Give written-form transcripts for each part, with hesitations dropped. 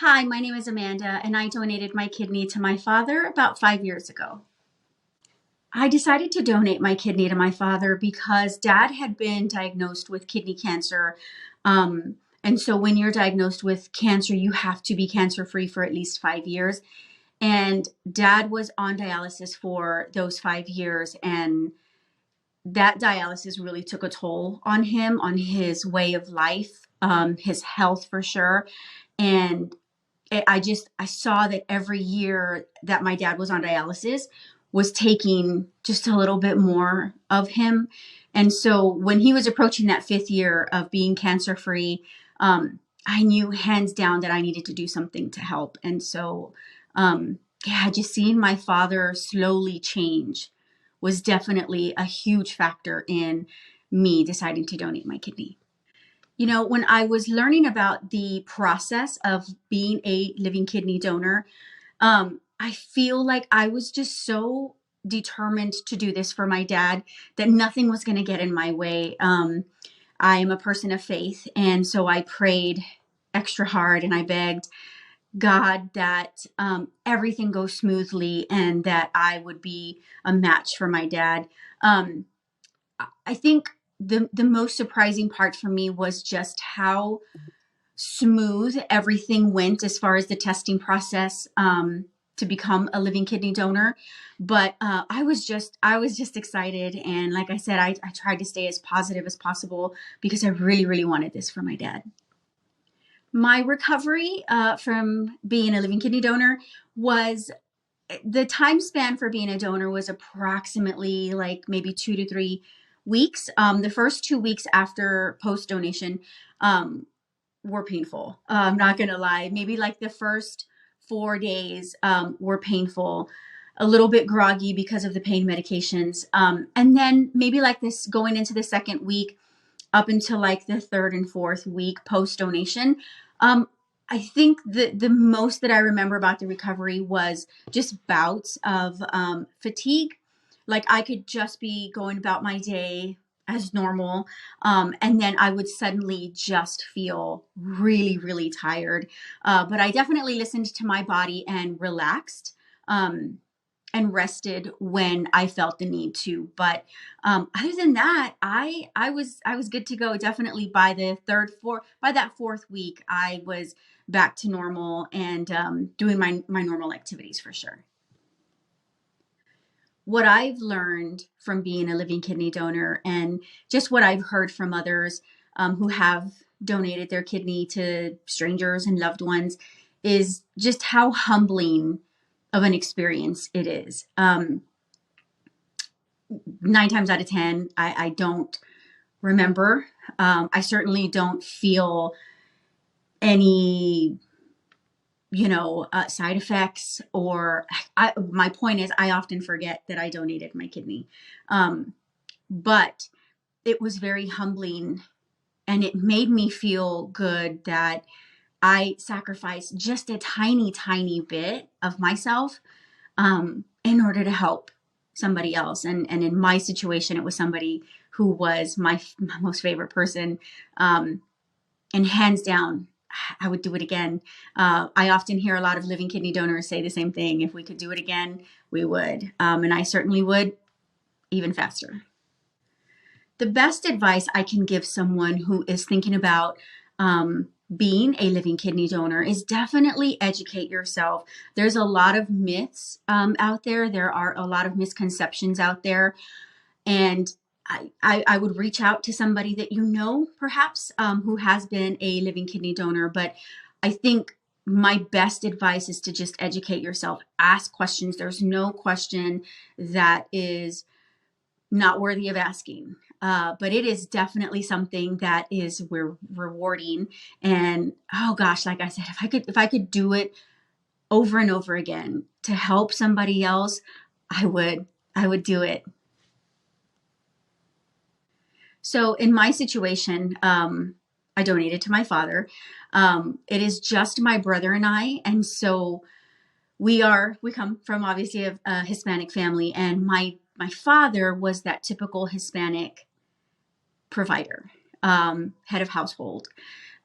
Hi, my name is Amanda, and I donated my kidney to my father about 5 years ago. I decided to donate my kidney to my father because dad had been diagnosed with kidney cancer. And so, when you're diagnosed with cancer, you have to be cancer free for at least 5 years. And dad was on dialysis for those 5 years. And that dialysis really took a toll on him, on his way of life, his health for sure. And I saw that every year that my dad was on dialysis was taking just a little bit more of him. And so when he was approaching that fifth year of being cancer free, I knew hands down that I needed to do something to help. And so, yeah, just seeing my father slowly change was definitely a huge factor in me deciding to donate my kidney. When I was learning about the process of being a living kidney donor, I feel like I was just so determined to do this for my dad that nothing was going to get in my way. I am a person of faith, and so I prayed extra hard and I begged God that everything goes smoothly and that I would be a match for my dad. Um, I think the most surprising part for me was just how smooth everything went as far as the testing process to become a living kidney donor. But I was just excited, and like I said, I tried to stay as positive as possible because I really really wanted this for my dad. My recovery from being a living kidney donor was the time span for being a donor was approximately like maybe 2 to 3 weeks. The first 2 weeks after post donation, um, were painful. I'm not gonna lie. Maybe like the first 4 days were painful, a little bit groggy because of the pain medications, and then maybe like this going into the second week, up until like the third and fourth week post donation. Um, I think the most that I remember about the recovery was just bouts of fatigue. Like I could just be going about my day as normal, and then I would suddenly just feel really, really tired. But I definitely listened to my body and relaxed. And rested when I felt the need to. But other than that, I was good to go. Definitely by the by that fourth week, I was back to normal and doing my normal activities for sure. What I've learned from being a living kidney donor and just what I've heard from others who have donated their kidney to strangers and loved ones is just how humbling of an experience it is. 9 times out of 10, I don't remember. I certainly don't feel any, side effects or my point is I often forget that I donated my kidney. But it was very humbling and it made me feel good that I sacrificed just a tiny, tiny bit of myself in order to help somebody else. And in my situation, it was somebody who was my most favorite person. Um, and hands down, I would do it again. I often hear a lot of living kidney donors say the same thing. If we could do it again, we would. And I certainly would, even faster. The best advice I can give someone who is thinking about being a living kidney donor is definitely educate yourself. There's a lot of myths out there. There are a lot of misconceptions out there. And I would reach out to somebody that you know, perhaps, who has been a living kidney donor. But I think my best advice is to just educate yourself, ask questions. There's no question that is not worthy of asking. But it is definitely something that is rewarding. And oh gosh, like I said, if I could do it over and over again to help somebody else, I would do it. So in my situation, I donated to my father. It is just my brother and I, and so we come from obviously a Hispanic family, and my father was that typical Hispanic provider, head of household.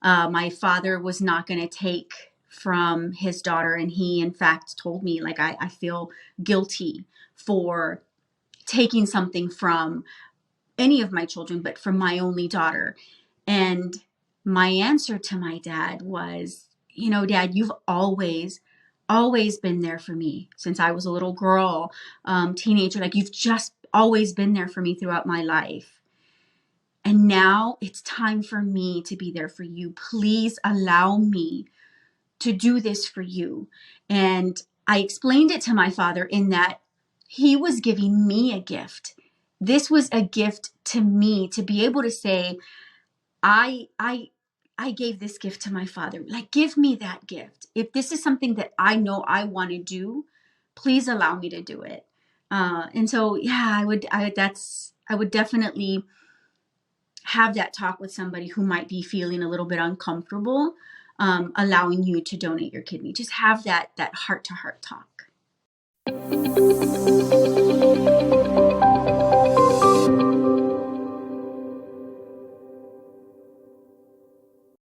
My father was not going to take from his daughter. And he, in fact, told me, like, I feel guilty for taking something from any of my children, but from my only daughter. And my answer to my dad was, Dad, you've always been there for me since I was a little girl, teenager. Like, you've just always been there for me throughout my life. And now it's time for me to be there for you. Please allow me to do this for you. And I explained it to my father in that he was giving me a gift. This was a gift to me to be able to say, I gave this gift to my father. Like, give me that gift. If this is something that I know I want to do, please allow me to do it. And so, yeah, I would definitely have that talk with somebody who might be feeling a little bit uncomfortable, allowing you to donate your kidney. Just have that heart to heart talk.